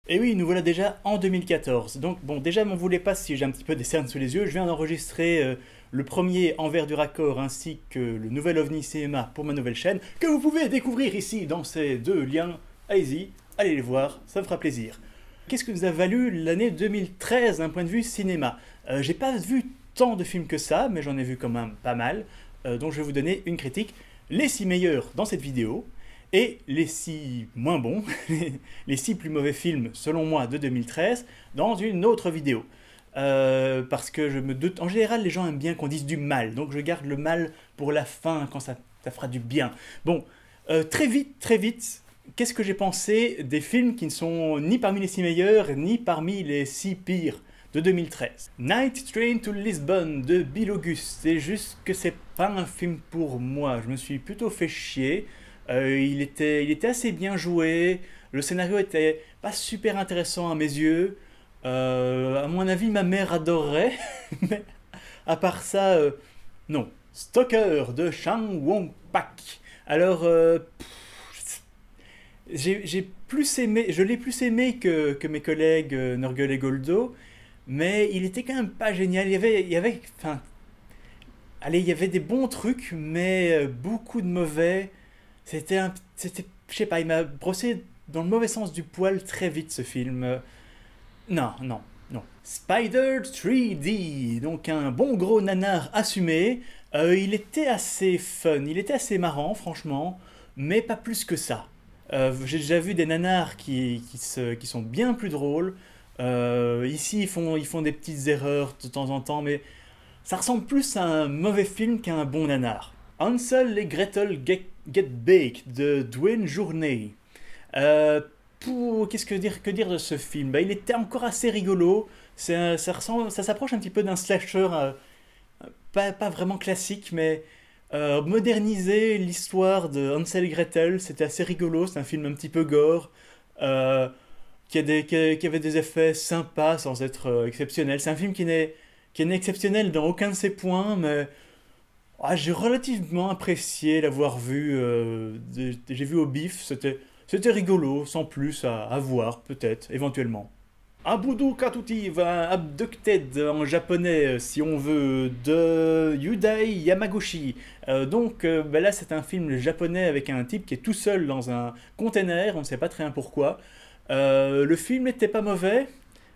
Et oui, nous voilà déjà en 2014. Donc bon, déjà m'en voulez pas si j'ai un petit peu des cernes sous les yeux. Je viens d'enregistrer le premier Envers du raccord ainsi que le nouvel OVNI Cinéma pour ma nouvelle chaîne, que vous pouvez découvrir ici dans ces deux liens. Allez-y, allez les voir, ça me fera plaisir. Qu'est-ce que nous a valu l'année 2013 d'un point de vue cinéma? J'ai pas vu tant de films que ça, mais j'en ai vu quand même pas mal, donc je vais vous donner une critique. Les 6 meilleurs dans cette vidéo, et les 6 moins bons, les 6 plus mauvais films selon moi de 2013 dans une autre vidéo. Parce que je me doute, en général les gens aiment bien qu'on dise du mal, donc je garde le mal pour la fin quand ça fera du bien. Bon, très vite, qu'est-ce que j'ai pensé des films qui ne sont ni parmi les 6 meilleurs ni parmi les 6 pires de 2013? Night Train to Lisbon de Bill Auguste, c'est juste que c'est pas un film pour moi, je me suis plutôt fait chier. Il était assez bien joué, le scénario était pas super intéressant à mes yeux. À mon avis, ma mère adorerait, mais à part ça, non. Stalker de Chang Won-pak. Alors, j'ai plus aimé, je l'ai plus aimé que mes collègues Nurgle et Goldo, mais il était quand même pas génial. Enfin, allez, il y avait des bons trucs, mais beaucoup de mauvais. Je sais pas, il m'a brossé dans le mauvais sens du poil très vite ce film. Non, non, non. Spider 3D, donc un bon gros nanar assumé. Il était assez fun, il était assez marrant, franchement, mais pas plus que ça. J'ai déjà vu des nanars qui sont bien plus drôles. Ici, ils font des petites erreurs de temps en temps, mais ça ressemble plus à un mauvais film qu'à un bon nanar. Hansel et Gretel Get Baked de Dwayne Journey. Euh, que dire de ce film? Il était encore assez rigolo. Ça s'approche un petit peu d'un slasher, pas vraiment classique, mais moderniser l'histoire de Hansel et Gretel, c'était assez rigolo. C'est un film un petit peu gore, euh, qui avait des effets sympas sans être exceptionnel. C'est un film qui n'est exceptionnel dans aucun de ses points, mais j'ai relativement apprécié l'avoir vu. J'ai vu au bif, c'était rigolo, sans plus à voir, peut-être, éventuellement. Abudu Katuti va Abducted en japonais, si on veut, de Yudai Yamaguchi. Là, c'est un film japonais avec un type qui est tout seul dans un container, on ne sait pas très bien pourquoi. Le film n'était pas mauvais,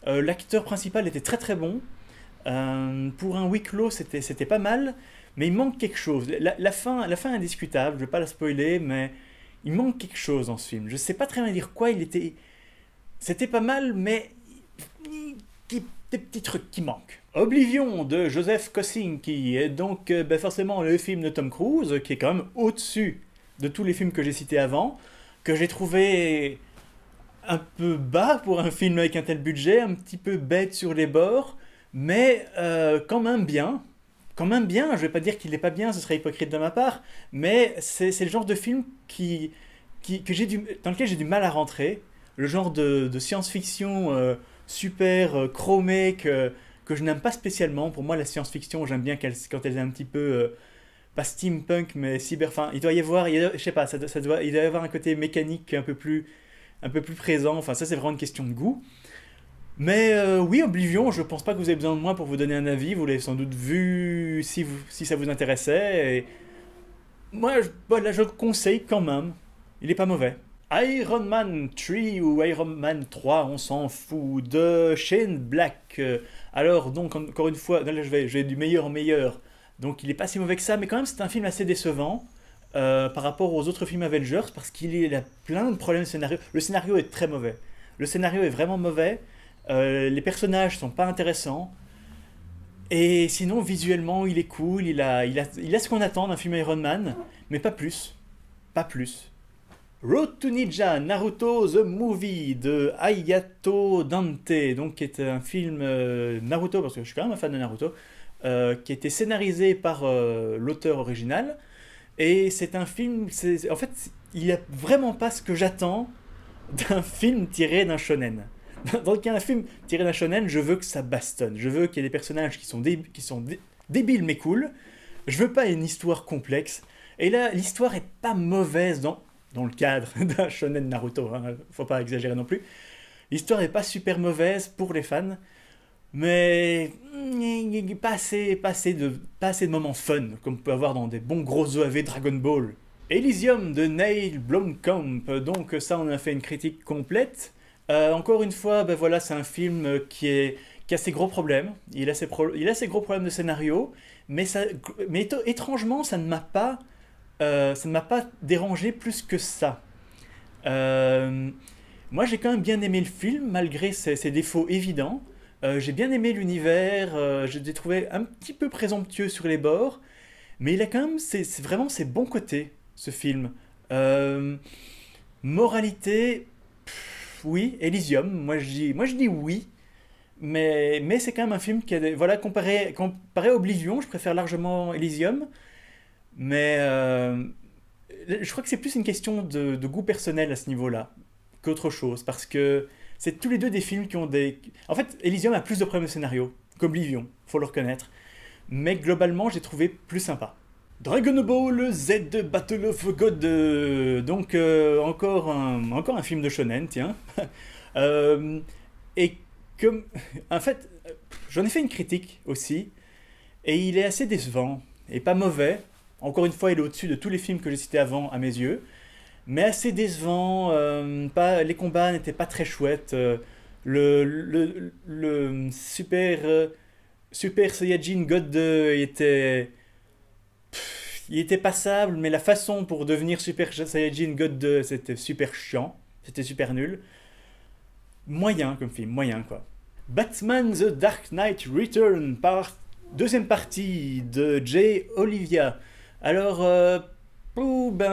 l'acteur principal était très très bon. Pour un huis clos, c'était pas mal, mais il manque quelque chose. La fin est indiscutable, je vais pas la spoiler, mais il manque quelque chose dans ce film. Je sais pas très bien dire quoi, c'était pas mal, mais des petits trucs qui manquent. Oblivion de Joseph Kosinski est donc forcément le film de Tom Cruise, qui est quand même au-dessus de tous les films que j'ai cités avant, que j'ai trouvé un peu bas pour un film avec un tel budget, un petit peu bête sur les bords, mais quand même bien. Quand même bien, je vais pas dire qu'il est pas bien, ce serait hypocrite de ma part, mais c'est le genre de film dans lequel j'ai du mal à rentrer. Le genre de science-fiction super chromée que je n'aime pas spécialement. Pour moi, la science-fiction, j'aime bien quand elle est un petit peu, pas steampunk, mais cyber. Enfin, il doit y avoir, je sais pas, il doit y avoir un côté mécanique un peu plus présent. Enfin, ça, c'est vraiment une question de goût. Mais oui, Oblivion, je pense pas que vous avez besoin de moi pour vous donner un avis. Vous l'avez sans doute vu si ça vous intéressait. Et moi, voilà, je le conseille quand même. Il est pas mauvais. Iron Man 3 ou Iron Man 3, on s'en fout, de Shane Black. Alors, donc, encore une fois, là, je vais du meilleur au meilleur. Donc, il est pas si mauvais que ça, mais quand même, c'est un film assez décevant par rapport aux autres films Avengers parce qu'il a plein de problèmes de scénario. Le scénario est très mauvais. Le scénario est vraiment mauvais. Les personnages sont pas intéressants. Et sinon, visuellement, il est cool. Il a ce qu'on attend d'un film Iron Man, mais pas plus. Pas plus. Road to Ninja, Naruto The Movie de Ayato Dante, donc qui est un film Naruto, parce que je suis quand même un fan de Naruto, qui a été scénarisé par l'auteur original. Et c'est un film, en fait, il a vraiment pas ce que j'attends d'un film tiré d'un shonen. Dans un film tiré d'un shonen, je veux que ça bastonne. Je veux qu'il y ait des personnages qui sont débiles mais cool. Je veux pas une histoire complexe. Et là, l'histoire est pas mauvaise dans le cadre d'un shonen Naruto. Hein, faut pas exagérer non plus. L'histoire n'est pas super mauvaise pour les fans, mais pas assez de moments fun, comme on peut avoir dans des bons gros OAV Dragon Ball. Elysium de Neil Blomkamp, donc ça on a fait une critique complète. Encore une fois, ben voilà, c'est un film qui a ses gros problèmes, il a ses gros problèmes de scénario, mais étrangement ça ne m'a pas dérangé plus que ça. Euh, Moi j'ai quand même bien aimé le film, malgré ses défauts évidents. J'ai bien aimé l'univers, je l'ai trouvé un petit peu présomptueux sur les bords, mais il a quand même c'est vraiment ses bons côtés, ce film. Euh, Moralité, oui, Elysium, moi je dis oui, mais c'est quand même un film qui a voilà, comparé à Oblivion, je préfère largement Elysium, mais je crois que c'est plus une question de goût personnel à ce niveau-là qu'autre chose, parce que c'est tous les deux des films qui ont des... En fait, Elysium a plus de problèmes de scénario qu'Oblivion, faut le reconnaître, mais globalement, j'ai trouvé plus sympa. Dragon Ball Z Battle of God, donc encore un film de shonen, tiens. Euh, et comme, en fait, j'en ai fait une critique aussi, et il est assez décevant, et pas mauvais. Encore une fois, il est au-dessus de tous les films que j'ai cités avant, à mes yeux, mais assez décevant. Les combats n'étaient pas très chouettes. Le Super Saiyajin God 2 il était passable, mais la façon pour devenir Super Saiyajin God 2, c'était super chiant, c'était super nul. Moyen comme film, moyen quoi. Batman The Dark Knight Return, deuxième partie de Jay Olivia. Alors,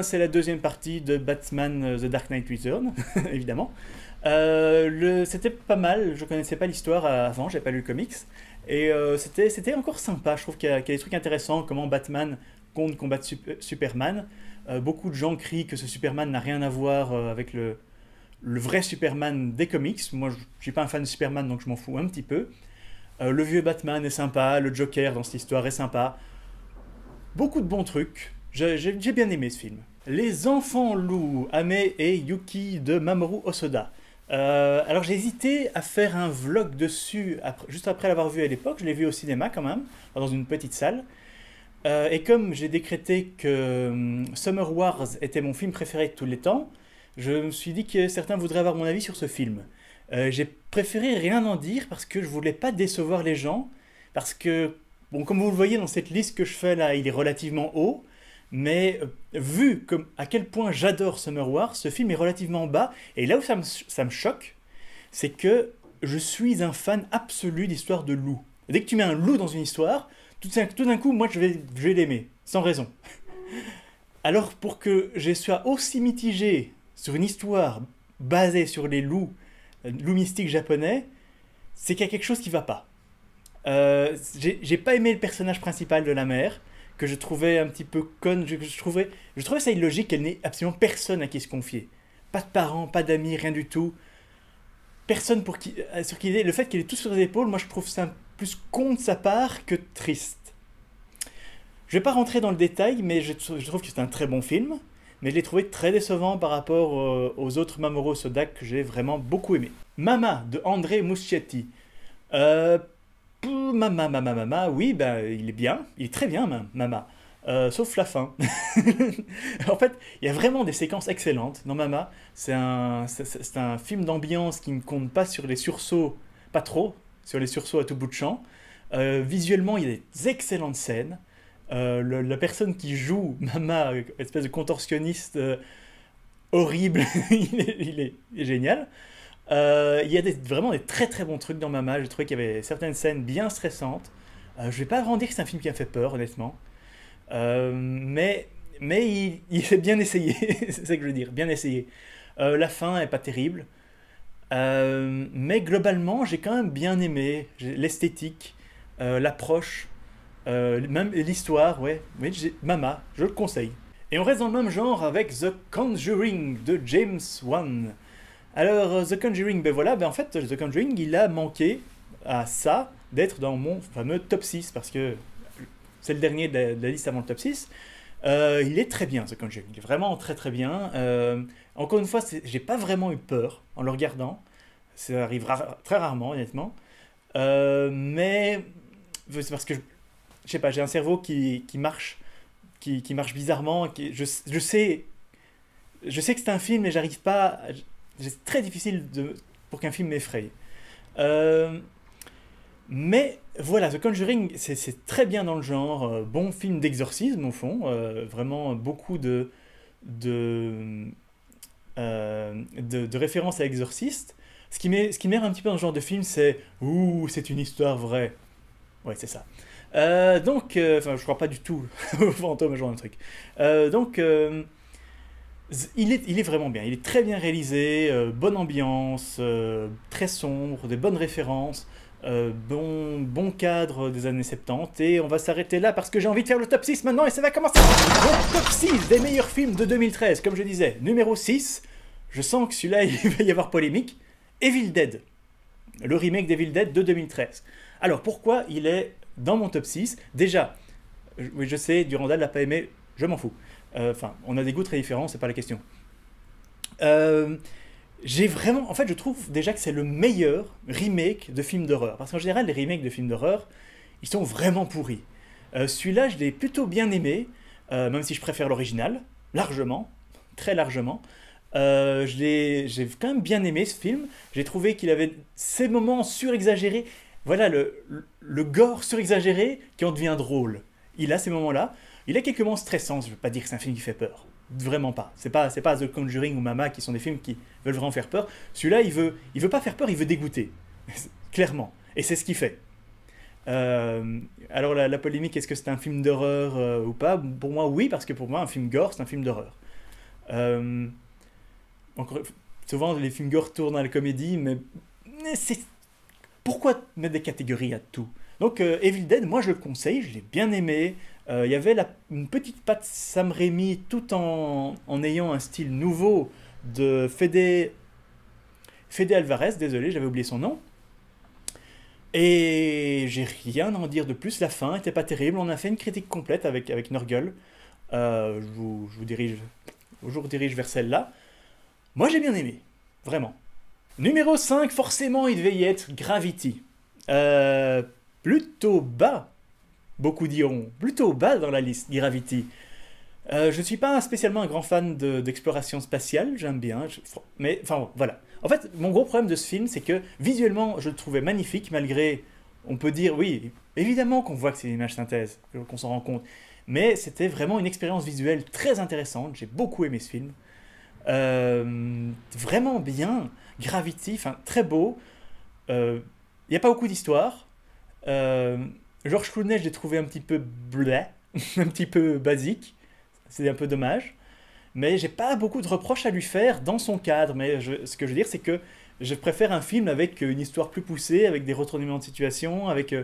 c'est la deuxième partie de Batman The Dark Knight Return, évidemment. C'était pas mal, je connaissais pas l'histoire avant, j'avais pas lu le comics. Et c'était encore sympa, je trouve qu'il y a des trucs intéressants, comment Batman compte combattre Superman. Beaucoup de gens crient que ce Superman n'a rien à voir avec le vrai Superman des comics. Moi, je suis pas un fan de Superman, donc je m'en fous un petit peu. Le vieux Batman est sympa, le Joker dans cette histoire est sympa. Beaucoup de bons trucs. J'ai bien aimé ce film. Les enfants loups, Ame et Yuki de Mamoru Hosoda. Alors j'ai hésité à faire un vlog dessus juste après l'avoir vu à l'époque. Je l'ai vu au cinéma quand même, dans une petite salle. Et comme j'ai décrété que Summer Wars était mon film préféré de tous les temps, je me suis dit que certains voudraient avoir mon avis sur ce film. J'ai préféré rien en dire parce que je voulais pas décevoir les gens. Parce que, bon, comme vous le voyez dans cette liste que je fais là, il est relativement haut. Mais vu comme, à quel point j'adore Summer Wars, ce film est relativement bas. Et là où ça me choque, c'est que je suis un fan absolu d'histoires de loups. Dès que tu mets un loup dans une histoire, tout d'un coup, moi je vais l'aimer, sans raison. Alors pour que je sois aussi mitigé sur une histoire basée sur les loups mystiques japonais, c'est qu'il y a quelque chose qui va pas. J'ai pas aimé le personnage principal de la mère, que je trouvais un petit peu conne. Je trouvais ça illogique qu'elle n'ait absolument personne à qui se confier. Pas de parents, pas d'amis, rien du tout. Personne sur qui il est. Le fait qu'elle ait tout sur les épaules, moi je trouve ça plus con de sa part que triste. Je vais pas rentrer dans le détail, mais je trouve que c'est un très bon film. Mais je l'ai trouvé très décevant par rapport aux autres Mamoru Soda que j'ai vraiment beaucoup aimé. Mama de André Muschietti. Euh, Mama, oui, ben, il est bien, il est très bien, Mama. Sauf la fin. En fait, il y a vraiment des séquences excellentes dans Mama. C'est un film d'ambiance qui ne compte pas sur les sursauts, pas trop, sur les sursauts à tout bout de champ. Visuellement, il y a des excellentes scènes. La personne qui joue Mama, espèce de contorsionniste horrible, il est génial. Il y a vraiment des très très bons trucs dans Mama. J'ai trouvé qu'il y avait certaines scènes bien stressantes. Je vais pas vraiment dire que c'est un film qui a fait peur, honnêtement. Mais il est bien essayé, c'est ça que je veux dire, bien essayé. La fin est pas terrible. Mais globalement, j'ai quand même bien aimé l'esthétique, l'approche, même l'histoire, ouais. Oui, Mama, je le conseille. Et on reste dans le même genre avec The Conjuring de James Wan. Alors, The Conjuring, en fait, The Conjuring, il a manqué à ça d'être dans mon fameux top 6, parce que c'est le dernier de la liste avant le top 6. Il est très bien, The Conjuring, il est vraiment très très bien. Encore une fois, j'ai pas vraiment eu peur en le regardant. Ça arrive très rarement, honnêtement. Mais c'est parce que, je sais pas, j'ai un cerveau qui marche, qui marche bizarrement. Je sais que c'est un film, mais j'arrive pas. C'est très difficile pour qu'un film m'effraie. Euh, mais voilà, The Conjuring, c'est très bien dans le genre. Bon film d'exorcisme, au fond. Vraiment beaucoup de, de références à Exorciste. Ce qui m'énerve un petit peu dans ce genre de film, c'est ouh, c'est une histoire vraie. Ouais, c'est ça. Enfin, je crois pas du tout au fantôme, ce genre de truc. Donc, il est vraiment bien. Il est très bien réalisé, bonne ambiance, très sombre, des bonnes références, bon cadre des années 70. Et on va s'arrêter là parce que j'ai envie de faire le top 6 maintenant et ça va commencer. Donc, top 6 des meilleurs films de 2013, comme je disais. Numéro 6, je sens que celui-là, il va y avoir polémique. Evil Dead, le remake d'Evil Dead de 2013. Alors, pourquoi il est dans mon top 6? Déjà, oui, je sais, Durandal l'a pas aimé, je m'en fous. Enfin, on a des goûts très différents, c'est pas la question. Euh, j'ai vraiment, en fait, je trouve déjà que c'est le meilleur remake de films d'horreur. Parce qu'en général, les remakes de films d'horreur, ils sont vraiment pourris. Celui-là, je l'ai plutôt bien aimé, même si je préfère l'original, largement, très largement. J'ai quand même bien aimé ce film. J'ai trouvé qu'il avait ces moments surexagérés. Voilà, le gore surexagéré qui en devient drôle. Il a ces moments-là. Il a quelques moments stressants. Je ne veux pas dire que c'est un film qui fait peur. Vraiment pas. C'est pas The Conjuring ou Mama qui sont des films qui veulent vraiment faire peur. Celui-là, il veut pas faire peur, il veut dégoûter. Clairement. Et c'est ce qu'il fait. Alors la polémique, est-ce que c'est un film d'horreur ou pas? Pour moi, oui, parce que pour moi, un film gore, c'est un film d'horreur. Euh, encore, souvent, les films gore tournent à la comédie, mais pourquoi mettre des catégories à tout? Donc, Evil Dead, moi je le conseille, je l'ai bien aimé. Il y avait une petite patte Sam Raimi tout en ayant un style nouveau de Fede Alvarez, désolé, j'avais oublié son nom. Et j'ai rien à en dire de plus, la fin était pas terrible. On a fait une critique complète avec Nurgle. Je vous redirige vers celle-là. Moi j'ai bien aimé, vraiment. Numéro 5, forcément il devait y être Gravity. Plutôt bas, beaucoup diront. Plutôt bas dans la liste, Gravity. Je ne suis pas spécialement un grand fan d'exploration spatiale, j'aime bien, mais enfin bon, voilà. En fait, mon gros problème de ce film, c'est que visuellement, je le trouvais magnifique, malgré, on peut dire, oui, évidemment qu'on voit que c'est une image synthèse, qu'on s'en rend compte, mais c'était vraiment une expérience visuelle très intéressante, j'ai beaucoup aimé ce film. Vraiment bien, Gravity, enfin très beau, il n'y a pas beaucoup d'histoire. Euh, George Clooney, je l'ai trouvé un petit peu bleh, un petit peu basique. C'est un peu dommage. Mais j'ai pas beaucoup de reproches à lui faire dans son cadre. Mais ce que je veux dire, c'est que je préfère un film avec une histoire plus poussée, avec des retournements de situation, avec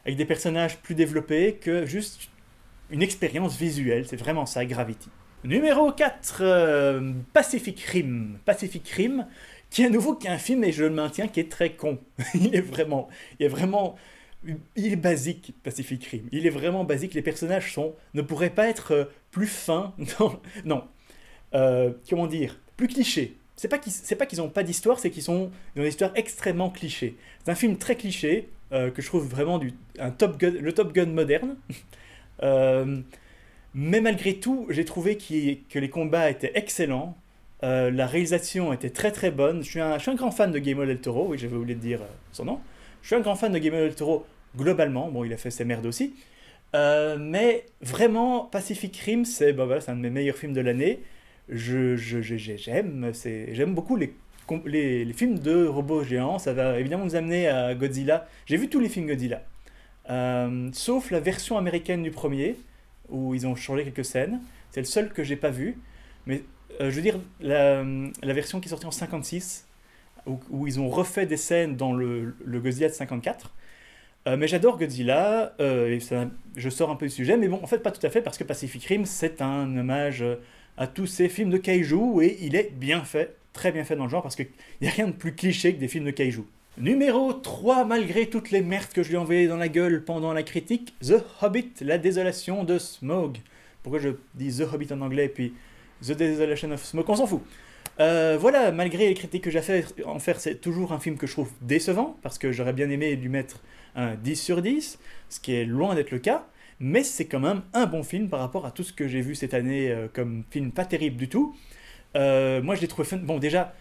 des personnages plus développés, que juste une expérience visuelle. C'est vraiment ça, Gravity. Numéro 4, Pacific Rim. Pacific Rim, qui à nouveau qui est un film, et je le maintiens, qui est très con. Il est vraiment il est basique, Pacific Rim. Il est vraiment basique. Les personnages ne pourraient pas être plus fins. Non. Comment dire? Plus clichés. C'est pas qu'ils n'ont pas d'histoire, c'est qu'ils ont une histoire extrêmement cliché. C'est un film très cliché, que je trouve vraiment le Top Gun moderne. Euh, mais malgré tout, j'ai trouvé que les combats étaient excellents. La réalisation était très très bonne. Je suis un grand fan de Guillermo del Toro, oui, j'avais oublié de dire son nom. Je suis un grand fan de Guillermo del Toro globalement. Bon, il a fait ses merdes aussi. Mais vraiment, Pacific Rim, voilà, c'est un de mes meilleurs films de l'année. J'aime beaucoup les films de robots géants. Ça va évidemment nous amener à Godzilla. J'ai vu tous les films Godzilla. Sauf la version américaine du premier, où ils ont changé quelques scènes. C'est le seul que j'ai pas vu. Mais je veux dire, la version qui est sortie en 56, où ils ont refait des scènes dans le Godzilla de 54. Mais j'adore Godzilla, je sors un peu du sujet, mais bon, en fait, pas tout à fait, parce que Pacific Rim, c'est un hommage à tous ces films de kaiju, et il est bien fait, très bien fait dans le genre, parce qu'il n'y a rien de plus cliché que des films de kaiju. Numéro 3, malgré toutes les merdes que je lui ai envoyées dans la gueule pendant la critique, The Hobbit, la désolation de Smaug. Pourquoi je dis The Hobbit en anglais, puis The Desolation of Smaug, on s'en fout. Voilà, malgré les critiques que j'ai fait, en faire, c'est toujours un film que je trouve décevant, parce que j'aurais bien aimé lui mettre un 10 sur 10, ce qui est loin d'être le cas, mais c'est quand même un bon film par rapport à tout ce que j'ai vu cette année comme film pas terrible du tout. Moi, je l'ai trouvé fun. Bon, déjà,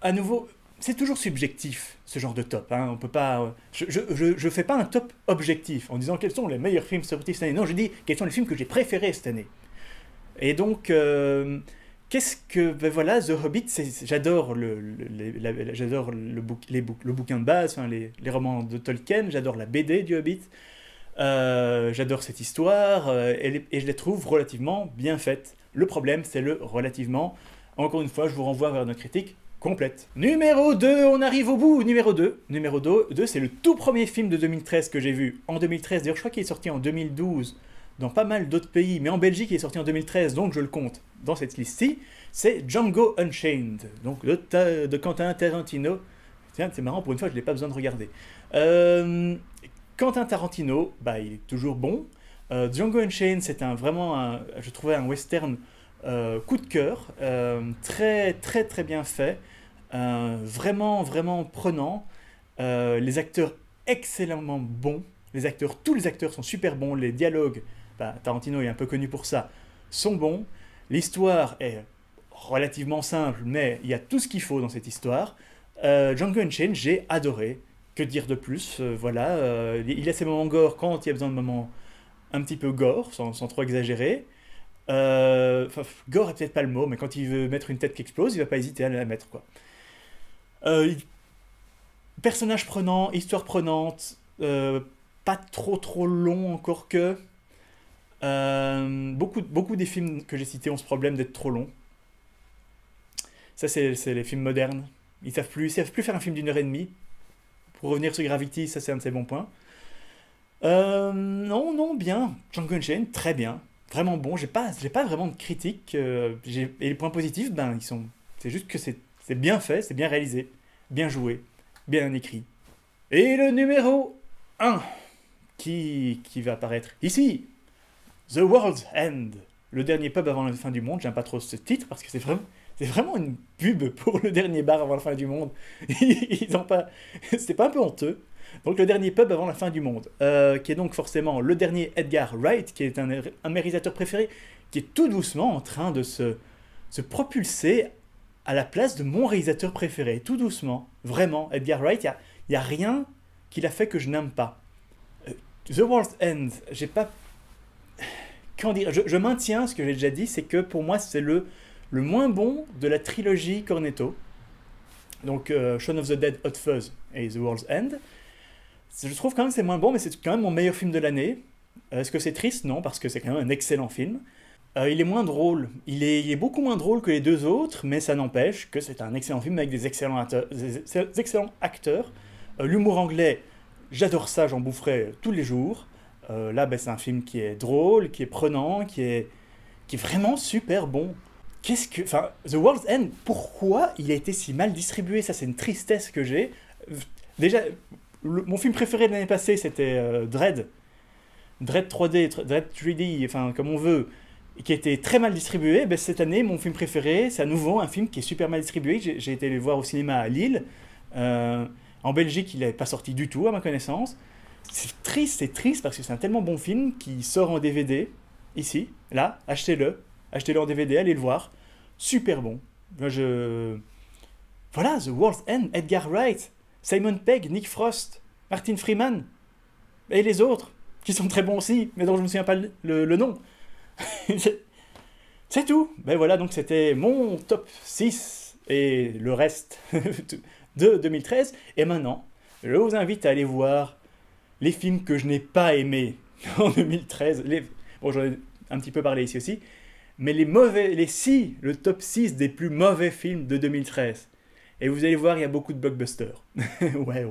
à nouveau, c'est toujours subjectif, ce genre de top. Hein. On peut pas, je fais pas un top objectif en disant quels sont les meilleurs films sortis cette année. Non, je dis quels sont les films que j'ai préférés cette année. Et donc, qu'est-ce que... Ben voilà, The Hobbit, j'adore j'adore le bouquin de base, enfin, les romans de Tolkien, j'adore la BD du Hobbit, j'adore cette histoire, et je les trouve relativement bien faites. Le problème, c'est le relativement. Encore une fois, je vous renvoie vers notre critique complète. Numéro 2, on arrive au bout. Numéro 2, c'est le tout premier film de 2013 que j'ai vu. En 2013, d'ailleurs, je crois qu'il est sorti en 2012 dans pas mal d'autres pays, mais en Belgique, il est sorti en 2013, donc je le compte dans cette liste-ci. C'est Django Unchained, donc de Quentin Tarantino. Tiens, c'est marrant, pour une fois, je n'ai pas besoin de regarder. Quentin Tarantino, bah, il est toujours bon. Django Unchained, c'est vraiment, je trouvais un western coup de cœur, très très très bien fait, vraiment vraiment prenant, les acteurs excellemment bons, tous les acteurs sont super bons, les dialogues, bah, Tarantino est un peu connu pour ça, sont bons, l'histoire est relativement simple, mais il y a tout ce qu'il faut dans cette histoire. Django Unchained, j'ai adoré, que dire de plus, voilà, il a ses moments gore quand il y a besoin de moments un petit peu gore, sans trop exagérer. Gore est peut-être pas le mot, mais quand il veut mettre une tête qui explose, il va pas hésiter à la mettre, quoi. Personnage prenant, histoire prenante, pas trop long encore que. Beaucoup des films que j'ai cités ont ce problème d'être trop longs. Ça, c'est les films modernes. Ils savent plus faire un film d'une heure et demie. Pour revenir sur Gravity, ça c'est un de ses bons points. Non, bien. Django Unchained, très bien. Vraiment bon. J'ai pas vraiment de critiques. Et les points positifs, ben, c'est juste que c'est bien fait, c'est bien réalisé, bien joué, bien écrit. Et le numéro 1 qui va apparaître ici, The World's End, le dernier pub avant la fin du monde. J'aime pas trop ce titre parce que c'est vraiment une pub pour le dernier bar avant la fin du monde. Ils ont pas, c'est pas un peu honteux. Donc le dernier pub avant la fin du monde, qui est donc forcément le dernier Edgar Wright, qui est un de mes réalisateurs préférés, qui est tout doucement en train de se propulser à la place de mon réalisateur préféré, tout doucement. Vraiment, Edgar Wright, il y a rien qu'il a fait que je n'aime pas. The World's End, j'ai pas... Comment dire, je maintiens ce que j'ai déjà dit, c'est que pour moi c'est le moins bon de la trilogie Cornetto. Donc Shaun of the Dead, Hot Fuzz et The World's End. Je trouve quand même que c'est moins bon, mais c'est quand même mon meilleur film de l'année. Est-ce que c'est triste? Non, parce que c'est quand même un excellent film. Il est moins drôle. Il est beaucoup moins drôle que les deux autres, mais ça n'empêche que c'est un excellent film avec des excellents acteurs. L'humour anglais, j'adore ça, j'en boufferai tous les jours. Là, ben, c'est un film qui est drôle, qui est prenant, qui est vraiment super bon. Enfin, The World's End, pourquoi il a été si mal distribué? Ça, c'est une tristesse que j'ai. Déjà, mon film préféré de l'année passée, c'était Dredd. Dredd 3D, Dredd 3D, enfin, comme on veut, qui a été très mal distribué. Ben, cette année, mon film préféré, c'est à nouveau un film qui est super mal distribué. J'ai été le voir au cinéma à Lille. En Belgique, il n'est pas sorti du tout, à ma connaissance. C'est triste parce que c'est un tellement bon film qui sort en DVD, ici, là, achetez-le en DVD, allez le voir, super bon. Voilà, The World's End, Edgar Wright, Simon Pegg, Nick Frost, Martin Freeman, et les autres, qui sont très bons aussi, mais dont je ne me souviens pas le nom. C'est tout. Ben voilà, donc c'était mon top 6, et le reste de 2013, et maintenant, je vous invite à aller voir les films que je n'ai pas aimés en 2013. Bon, j'en ai un petit peu parlé ici aussi. Mais le top 6 des plus mauvais films de 2013. Et vous allez voir, il y a beaucoup de blockbusters. Ouais.